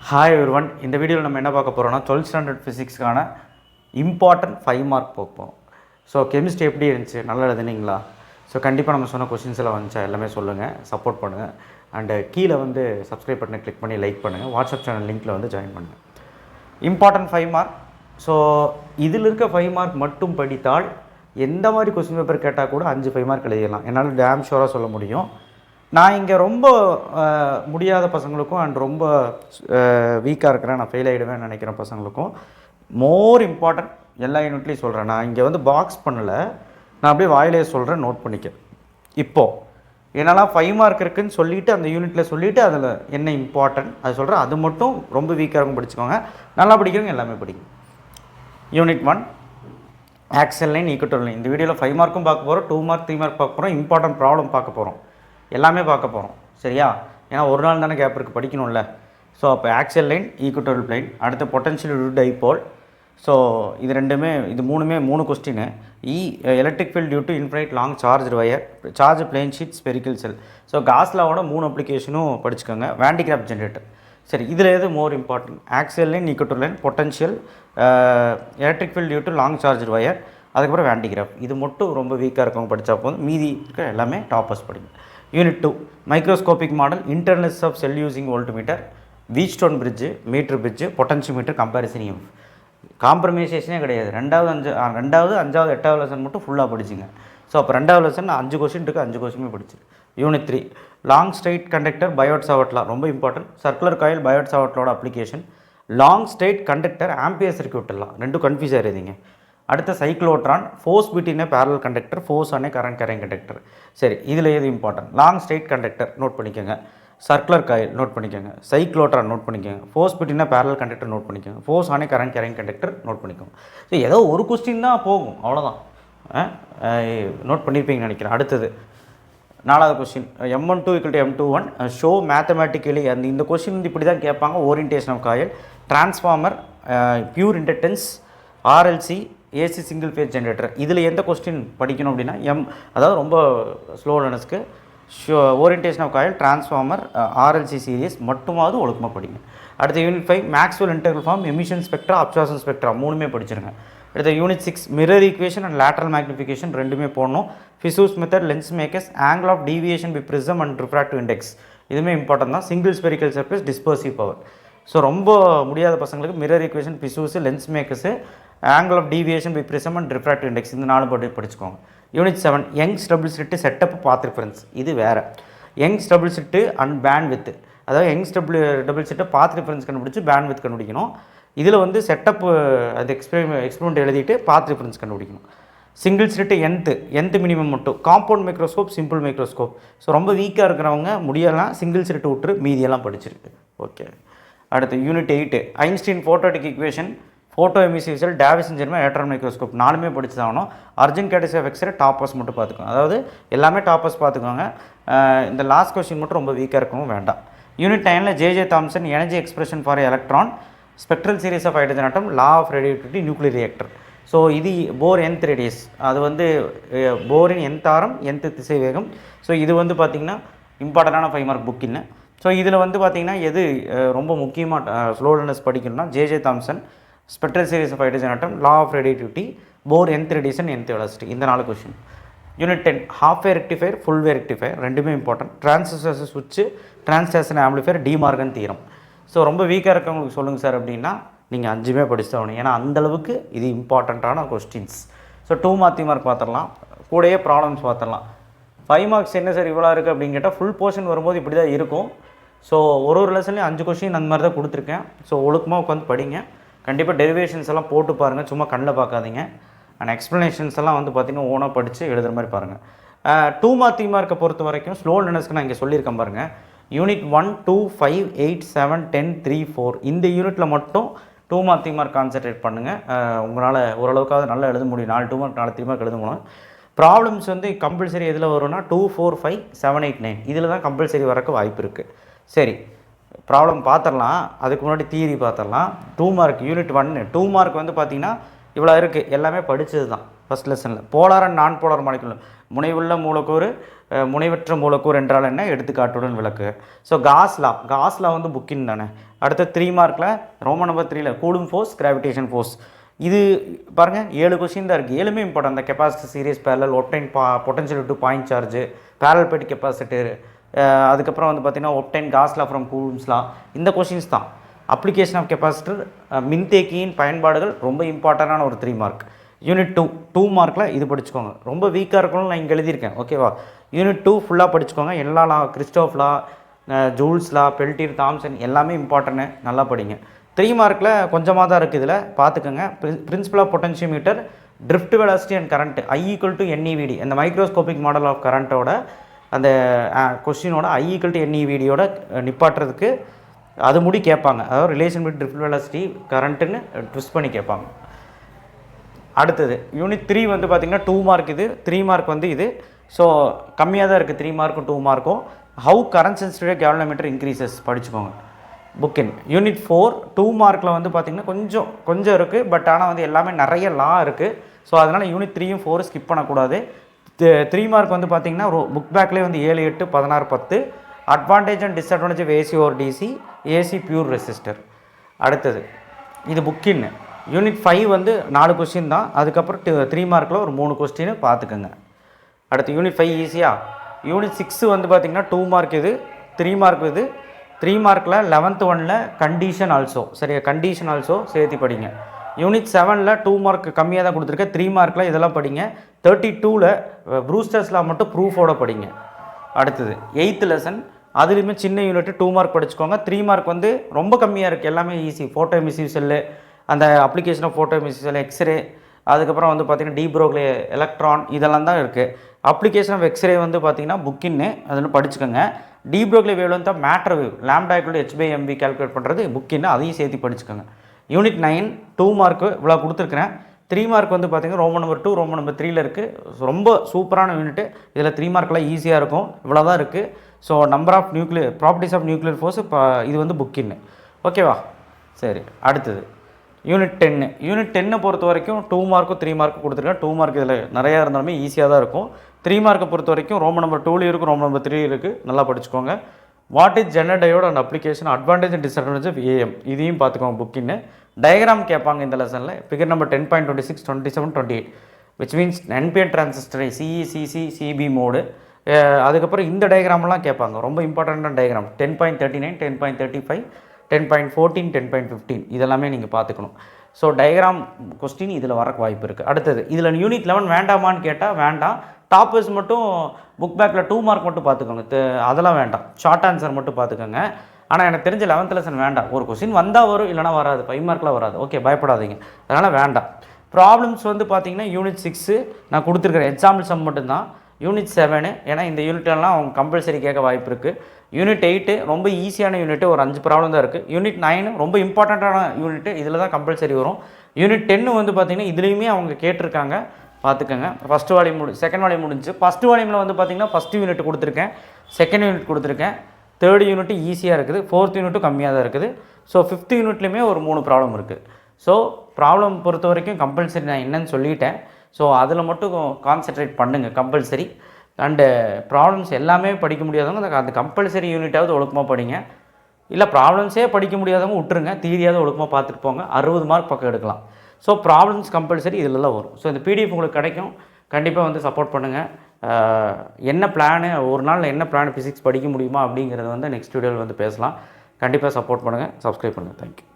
Hi everyone. இந்த வீடியோவில் நம்ம என்ன பார்க்க போகிறோம்னா 12th ஸ்டாண்டர்ட் ஃபிசிக்ஸ்க்கான இம்பார்ட்டன்ட் 5 மார்க் பார்ப்போம். ஸோ கெமிஸ்ட்ரி எப்படி இருந்துச்சு, நல்லா எழுதுனீங்களா? ஸோ கண்டிப்பாக நம்ம சொன்ன கொஷின்ஸ் எல்லாம் வந்துச்சா எல்லாமே சொல்லுங்கள், சப்போர்ட் பண்ணுங்கள். அண்டு கீழே வந்து சப்ஸ்கிரைப் பட்டனை கிளிக் பண்ணி லைக் பண்ணுங்கள், வாட்ஸ்அப் சேனல் லிங்க்கில் வந்து ஜாயின் பண்ணுங்கள். Important 5 mark. ஸோ இதில் இருக்க 5 மார்க் மட்டும் படித்தால் எந்த மாதிரி கொஸ்டின் பேப்பர் கேட்டால் கூட 5 மார்க் எழுதிடலாம். என்னால் டேம் ஷோராக சொல்ல முடியும். நான் இங்கே ரொம்ப முடியாத பசங்களுக்கும் அண்ட் ரொம்ப வீக்காக இருக்கிறேன், நான் ஃபெயில் ஆகிடுவேன் நினைக்கிற பசங்களுக்கும் மோர் இம்பார்ட்டன்ட் எல்லா யூனிட்லேயும் சொல்கிறேன். நான் இங்கே வந்து பாக்ஸ் பண்ணலை, நான் அப்படியே வாயிலே சொல்கிறேன், நோட் பண்ணிக்க. இப்போது என்னெல்லாம் 5 மார்க் இருக்குதுன்னு சொல்லிவிட்டு அந்த யூனிட்டில் சொல்லிவிட்டு அதில் என்ன இம்பார்ட்டன்ட் அது சொல்கிறேன். அது மட்டும் ரொம்ப வீக்காக இருக்கும் படிச்சுக்கோங்க, நல்லா படிக்கிறவங்க எல்லாமே படிக்கும். Unit 1 axle line equal line. இந்த வீடியோவில் 5 மார்க்கும் பார்க்க போகிறோம், 2 மார்க் 3 மார்க் பார்க்க போகிறோம், இம்பார்ட்டன்ட் ப்ராப்ளம் பார்க்க போகிறோம், எல்லாமே பார்க்க போகிறோம். சரியா? ஏன்னா ஒரு நாள் தானே கேப் இருக்குது, படிக்கணும்ல. ஸோ அப்போ ஆக்சியல் லைன் ஈக்குவல் பிளைன், அடுத்து பொட்டன்ஷியல் டியூ டைபோல். ஸோ இது மூணு question. Electric field due to infinite long charge wire, charge plane sheet, spherical shell. So காஸ்லாவோட 3 அப்ளிகேஷனும் படிச்சுக்கோங்க. Van de Graaff generator. சரி, இதில் எது more important? Axial line equal line, potential, electric field due to long charge wire, அதுக்கப்புறம் Van de Graaff. இது மட்டும் ரொம்ப வீக்காக இருக்கவங்க படித்தா போதும், மீதி இருக்க எல்லாமே டாப்பர்ஸ் படிங்க. Unit 2 microscopic model, internals of cell using voltmeter, Wheatstone bridge, meter bridge, potentiometer, comparison EMF. காம்ப்ரமைசேஷனே கிடையாது. 2வது 5வது 8வது லெசன் மட்டும் ஃபுல்லாக படிச்சுங்க. ஸோ அப்போ 2வது லெசன் 5 கொஸ்டின் இருக்குது, 5 கொஸ்டினுமே படிச்சிரு. Unit 3 long straight conductor, Biot Savart law, ரொம்ப இம்பார்ட்டன்ட். சர்க்குலர் காயில், பயோட் சாவர்ட்லோட application. Long straight conductor, Ampere circuit எல்லாம் ரெண்டும் கன்ஃபியூஸ் ஆகிடுதிங்க. அடுத்த cyclotron, force between parallel conductor, force ஆனே கரண்ட் கேரிங் கண்டக்டர். சரி, இதில் எது important? Long straight conductor note பண்ணிக்கோங்க, சர்க்குலர் காயில் நோட் பண்ணிக்கோங்க, சைக்ளோட்ரான் நோட் பண்ணிக்கோங்க, force between parallel conductor note பண்ணிக்கோங்க, ஃபோர்ஸ் ஆனே கரண்ட் கேரிங் கண்டக்டர் நோட் பண்ணிக்கோங்க. ஸோ ஏதோ ஒரு கொஸ்டின் தான் போகும், அவ்வளோதான். நோட் பண்ணியிருப்பீங்கன்னு நினைக்கிறேன். அடுத்தது 4வது question, M12 = M21 show mathematically. இந்த கொஸ்டின் வந்து இப்படி தான் கேட்பாங்க. Orientation of coil, transformer, pure inductance, RLC, AC single phase generator. இதில் எந்த கொஸ்டின் படிக்கணும் அப்படின்னா அதாவது ரொம்ப ஸ்லோ லேர்னர்ஸ்க்கு orientation of coil, transformer, RLC series மட்டுமாவது ஒழுக்கமாக படிங்க. அடுத்த unit 5 Maxwell integral form, emission spectra, absorption spectra, 3மே படிச்சிருங்க. அடுத்த unit 6 mirror equation and lateral magnification, 2மே போடணும். Fizeau's method, lens makers, angle of deviation by prism and refractive index, இதுவுமே இம்பார்ட்டன்ட் தான். Single spherical surface, dispersive power. So ரொம்ப முடியாத பசங்களுக்கு mirror equation, Fizeau's, lens makers, angle of deviation by prism and refractive index, இந்த 4 படிச்சுக்கோங்க. Unit 7 Young's double slit, setup, path difference. இது வேறு. Young's double slit and band width, அதாவது Young's double ஸ்லிட்டை path difference கண்டுபிடிச்சி பேண்ட் வித் கண்டுபிடிக்கணும். இதில் வந்து செட்டப் அது எக்ஸ்பெரிமெண்ட் எழுதிட்டு பாத் ரிஃபரன்ஸ் கண்டுபிடிக்கணும். சிங்கிள் ஸ்லிட்டு nth மினிமம் மட்டும். Compound microscope, simple microscope. So ரொம்ப வீக்காக இருக்கிறவங்க முடியலாம், சிங்கிள் ஸ்லிட்டு விட்டுரு, மீதியெல்லாம் படிச்சிருக்கு. ஓகே. அடுத்து யூனிட் 8 ஐன்ஸ்டீன் ஃபோட்டோடிக் equation, photo emissive cell, Davisson Germer, electron microscope, 4மே படிச்சு தாகணும். அர்ஜுன் கேட்டஸ் ஆஃப் எக்ஸ்ரே, டாப்பர்ஸ் மட்டும் பார்த்துக்கோங்க. அதாவது எல்லாமே டாப்பர்ஸ் பார்த்துக்கோங்க. இந்த லாஸ்ட் கொஸ்டின் மட்டும் ரொம்ப வீக்காக இருக்கணும், வேண்டாம். Unit 9 J Thomson, energy expression for electron, spectral series of hydrogen atom, law of radioactivity, nuclear reactor. So இது போர் nth ரேடியஸ், அது வந்து போரின் nth ஆரம், nth திசை வேகம். ஸோ இது வந்து பார்த்திங்கன்னா இம்பார்ட்டண்டான 5 மார்க் புக் இல்லை. ஸோ இதில் வந்து பார்த்திங்கன்னா எது ரொம்ப முக்கியமாக ஸ்லோ லேர்னர்ஸ் படிக்கணும்னா J Thomson, spectral series of hydrogen atom, law of radioactivity, Bohr nth radiation, nth velocity, இந்த 4 question. Unit 10 half wave rectifier, full wave rectifier, 2மே இம்பார்ட்டன்ட். டிரான்சிஸ்டர் சுவிட்ச், transistor amplifier, De Morgan theorem. So ரொம்ப வீக்காக இருக்கவங்களுக்கு சொல்லுங்கள் sir அப்படின்னா நீங்கள் 5மே படிச்சு ஆகணும், ஏன்னா அந்தளவுக்கு இது இம்பார்ட்டண்ட்டான கொஸ்டின்ஸ். ஸோ 2 மார்க் 3 மார்க் பார்த்துடலாம், கூடயே ப்ராப்ளம்ஸ் பார்த்துடலாம். 5 மார்க்ஸ் என்ன சார் இவ்வளோ இருக்குது அப்படின்னு கேட்டால் ஃபுல் போர்ஷன் வரும்போது இப்படி தான் இருக்கும். ஸோ ஒரு லெசன்லேயும் 5 கொஸ்டின் அந்த மாதிரி தான் கொடுத்துருக்கேன். ஸோ ஒழுக்கமாக உட்காந்து படிங்க. கண்டிப்பாக டெரிவேஷன்ஸ் எல்லாம் போட்டு பாருங்கள், சும்மா கண்ணில் பார்க்காதீங்க. அண்ட் எக்ஸ்ப்ளனேஷன்ஸ் எல்லாம் வந்து பார்த்திங்கன்னா ஓனாக படித்து எழுதுகிற மாதிரி பாருங்கள். 2 மார்க் 3 மார்க்கை பொறுத்த வரைக்கும் ஸ்லோ லேர்னர்ஸ்க்கு நான் இங்கே சொல்லியிருக்கேன் பாருங்கள். யூனிட் 1, 2, 5, 8, 7, 10, 3, 4 இந்த யூனிட்டில் மட்டும் 2 மார்க் 3 மார்க் கான்சன்ட்ரேட் பண்ணுங்கள். உங்களால் ஓரளவுக்காவது நல்லா எழுத முடியும். 4 2 மார்க் 4 3 மார்க் எழுத முடியும். ப்ராப்ளம்ஸ் வந்து கம்பல்சரி எதில் வரும்னா 2, 4, 5, 7, 8, 9 இதில் தான் கம்பல்சரி வரக்கு வாய்ப்பு இருக்குது. சரி, ப்ராப்ளம் பார்த்துடலாம். அதுக்கு முன்னாடி தியரி பார்த்துடலாம். 2 மார்க் யூனிட் 1 2 மார்க் வந்து பார்த்திங்கன்னா இவ்வளோ இருக்குது, எல்லாமே படித்தது தான். ஃபஸ்ட் லெசனில். போலார் அண்ட் நான் போலார் மாலிகுல், முனைவுள்ள மூலக்கூறு முனைவற்ற மூலக்கூறு என்றால் என்ன, எடுத்துக்காட்டுடன் விளக்கு. ஸோ காஸ்லா வந்து புக்கின் தானே. அடுத்த 3 மார்க்கில் ரோமன் நம்பர் 3ல் கூலும் ஃபோர்ஸ், கிராவிடேஷன் ஃபோர்ஸ். இது பாருங்கள் 7 கொஸ்டின் தான் இருக்குது. 7மே இம்பார்ட்டன். அந்த capacity series parallel, obtain potential to point charge, parallel plate capacitor, அதுக்கப்புறம் வந்து பார்த்திங்கன்னா ஒப்டைன் காஸ்லா ஃப்ரம் கூலும்ஸ்லா, இந்த கொஷின்ஸ் தான். அப்ளிகேஷன் ஆஃப் கெப்பாசிட்டர், மின்தேக்கியின் பயன்பாடுகள் ரொம்ப இம்பார்ட்டண்டான ஒரு 3 மார்க். யூனிட் 2 மார்க்கில் இது படிச்சுக்கோங்க. ரொம்ப வீக்காக இருக்கணும்னு நான் இங்கே எழுதியிருக்கேன், ஓகேவா. யூனிட் 2 ஃபுல்லாக படிச்சுக்கோங்க. எல்லா லா, கிறிஸ்டோஃப் லா, ஜூல்ஸ் லா, பெல்டியர், தாம்சன் எல்லாமே இம்பார்ட்டன்னு, நல்லா படிங்க. 3 மார்க்கில் கொஞ்சமாக தான் இருக்குது, இதில் பார்த்துக்கோங்க. Principle of potentiometer, drift velocity and current, I = NEVD, அந்த மைக்ரோஸ்கோபிக் மாடல் ஆஃப் கரண்ட்டோட அந்த கொஸ்டினோட I = NEVDயோட நிப்பாட்டுறதுக்கு அது முடி கேட்பாங்க. அதாவது ரிலேஷன் வித் ட்ரிஃப்ட் வெலாசிட்டி கரண்ட்டுன்னு ட்விஸ்ட் பண்ணி கேட்பாங்க. அடுத்தது யூனிட் 3 வந்து பார்த்திங்கன்னா 2 மார்க் இது, 3 மார்க் வந்து இது. ஸோ கம்மியாக தான் இருக்குது 3 மார்க்கும் 2 மார்க்கும். How current sensitive galvanometer increases படிச்சுக்கோங்க, புக்கின். யூனிட் 4 2 மார்க்கில் வந்து பார்த்திங்கன்னா கொஞ்சம் இருக்குது, பட் ஆனால் வந்து எல்லாமே நிறைய லா இருக்குது. ஸோ அதனால் யூனிட் 3யும் 4 ஸ்கிப் பண்ணக்கூடாது. 3 மார்க் வந்து பார்த்திங்கன்னா புக் பேக்லேயே வந்து 7, 8, 16, 10. Advantage and disadvantage of AC over DC, AC pure resistor. அடுத்தது இது புக்கின். யூனிட் 5 வந்து 4 கொஸ்டின் தான். அதுக்கப்புறம் 3 மார்க்கில் ஒரு 3 கொஸ்டின் பார்த்துக்கோங்க. அடுத்து யூனிட் 5 ஈஸியாக. யூனிட் 6 வந்து பார்த்திங்கன்னா 2 மார்க் இது, 3 மார்க் இது. 3 மார்க்கில் 11th 1ல் கண்டிஷன் ஆல்சோ, சரியா, கண்டிஷன் ஆல்சோ சேர்த்து படிங்க. யூனிட் 7ல் 2 மார்க் கம்மியாக தான் கொடுத்துருக்கேன். 3 மார்க்கில் இதெல்லாம் படிங்க. 32ல் ப்ரூஸ்டர்ஸ்லாம் மட்டும் ப்ரூஃபோட படிங்க. அடுத்தது 8th லெசன், அதுலேயுமே சின்ன யூனிட் 2 மார்க் படிச்சுக்கோங்க. 3 மார்க் வந்து ரொம்ப கம்மியாக இருக்குது, எல்லாமே ஈஸி. ஃபோட்டோ எமிசிவ் செல்லு, அந்த application of photo emissive cell, X-ray, அதுக்கப்புறம் வந்து பார்த்திங்கன்னா டி ப்ரோக்லே எலக்ட்ரான், இதெல்லாம் தான் இருக்குது. அப்ளிகேஷன் ஆஃப் எக்ஸ்ரே வந்து பார்த்திங்கன்னா புக்கின்னு, அதில் படிச்சுக்கோங்க. டி ப்ரோக்லே வேவ் வந்து matter wave, lambda = h/mv calculate பண்ணுறது புக்கின்னு, அதையும் சேர்த்து படிச்சுக்கோங்க. யூனிட் 9 2 மார்க்கு இவ்வளோ கொடுத்துருக்குறேன். 3 மார்க் வந்து பார்த்திங்கன்னா ரோமன் நம்பர் 2, ரோமன் நம்பர் 3ல் இருக்குது. ரொம்ப சூப்பரான யூனிட்டு. இதில் 3 மார்க்கெலாம் ஈஸியாக இருக்கும், இவ்வளோ தான் இருக்குது. So number of nuclear properties of nuclear force, இப்போ இது வந்து புக்கின்னு, ஓகேவா. சரி, அடுத்தது யூனிட் 10. யூனிட் 10 பொறுத்த வரைக்கும் 2 மார்க்கும் 3 மார்க்கும் கொடுத்துருக்கேன். 2 மார்க் இதில் நிறையா இருந்தாலுமே ஈஸியாக தான் இருக்கும். 3 மார்க்கை பொறுத்த வரைக்கும் ரோமன் நம்பர் 2லேயும் இருக்குது, ரோமன் நம்பர் 3 இருக்குது, நல்லா படிச்சுக்கோங்க. What is Zener diode and application, advantage and disadvantage of AM, இதையும் பார்த்துக்கோங்க புக்கின்னு. டயக்ராம் கேட்பாங்க இந்த லெசனில். Figure number 10.26, 27, 28, which means NPN டிரான்சிஸ்டரை CE, CC, CB மோடு. அதுக்கப்புறம் இந்த டயக்ராம்லாம் கேட்பாங்க, ரொம்ப இம்பார்ட்டண்ட்டான டயக்ராம். 10.39, 10.35, 10.14, 10.15 இதெல்லாமே நீங்கள் பார்த்துக்கணும். ஸோ டயக்ராம் கொஸ்டின் இதில் வரக்கு வாய்ப்பு இருக்குது. அடுத்தது இதில் யூனிட் 11 வேண்டாமான்னு கேட்டால் வேண்டாம். டாப்பர்ஸ் மட்டும் புக் பேக்கில் 2 மார்க் மட்டும் பார்த்துக்கோங்க, அதெல்லாம் வேண்டாம். ஷார்ட் ஆன்சர் மட்டும் பார்த்துக்கோங்க. ஆனால் எனக்கு தெரிஞ்ச 11th லெசன் வேண்டாம். ஒரு கொஸ்டின் வந்தால் வரும், இல்லைனா வராது. 5 மார்க்கில் வராது, ஓகே, பயப்படாதீங்க, அதனால் வேண்டாம். ப்ராப்ளம்ஸ் வந்து பார்த்திங்கன்னா யூனிட் 6 நான் கொடுத்துருக்குற எக்ஸாம்பிள் சம் மட்டும்தான். யூனிட் 7 ஏன்னா இந்த யூனிட்டெல்லாம் அவங்க கம்பல்சரி கேட்க வாய்ப்பு இருக்குது. யூனிட் 8 ரொம்ப ஈஸியான யூனிட்டு, ஒரு 5 ப்ராப்ளம் தான் இருக்குது. யூனிட் 9 ரொம்ப இம்பார்ட்டண்ட்டான யூனிட்டு, இதில் தான் கம்பல்சரி வரும். யூனிட் 10 வந்து பார்த்திங்கன்னா இதுலேயுமே அவங்க கேட்டிருக்காங்க, பார்த்துக்கோங்க. ஃபஸ்ட் வால்யூம் செகண்ட் வால்யூம் முடிஞ்சு. ஃபஸ்ட் வால்யூமில் வந்து பார்த்திங்கன்னா ஃபஸ்ட் யூனிட் கொடுத்துருக்கேன், செகண்ட் யூனிட் கொடுத்துருக்கேன், தேர்ட் யூனிட்டு ஈஸியாக இருக்குது, ஃபோர்த் யூனிட்டும் கம்மியாக தான் இருக்குது. ஸோ 5th யூனிட்லேயுமே ஒரு 3 ப்ராப்ளம் இருக்குது. ஸோ ப்ராப்ளம் பொறுத்த வரைக்கும் கம்பல்சரி நான் என்னன்னு சொல்லிட்டேன். ஸோ அதில் மட்டும் கான்சென்ட்ரேட் பண்ணுங்கள் கம்பல்சரி. அண்டு ப்ராப்ளம்ஸ் எல்லாமே படிக்க முடியாதவங்க அந்த கம்பல்சரி யூனிட்டாவது ஒழுக்கமாக படிங்க. இல்லை ப்ராப்ளம்ஸே படிக்க முடியாதவங்க விட்டுருங்க, தியரியாவது ஒழுக்கமாக பார்த்துட்டு போங்க. 60 மார்க் பக்கம் எடுக்கலாம். ஸோ ப்ராப்ளம்ஸ் கம்பல்சரி இதில் தான் வரும். ஸோ இந்த PDF உங்களுக்கு கிடைக்கும், கண்டிப்பாக வந்து சப்போர்ட் பண்ணுங்கள். என்ன பிளானு, ஒரு நாள் என்ன பிளான் ஃபிசிக்ஸ் படிக்க முடியுமா அப்படிங்கிறத வந்து நெக்ஸ்ட் வீடியோவில் வந்து பேசலாம். கண்டிப்பாக சப்போர்ட் பண்ணுங்கள், சப்ஸ்கிரைப் பண்ணுங்கள். தேங்க்யூ.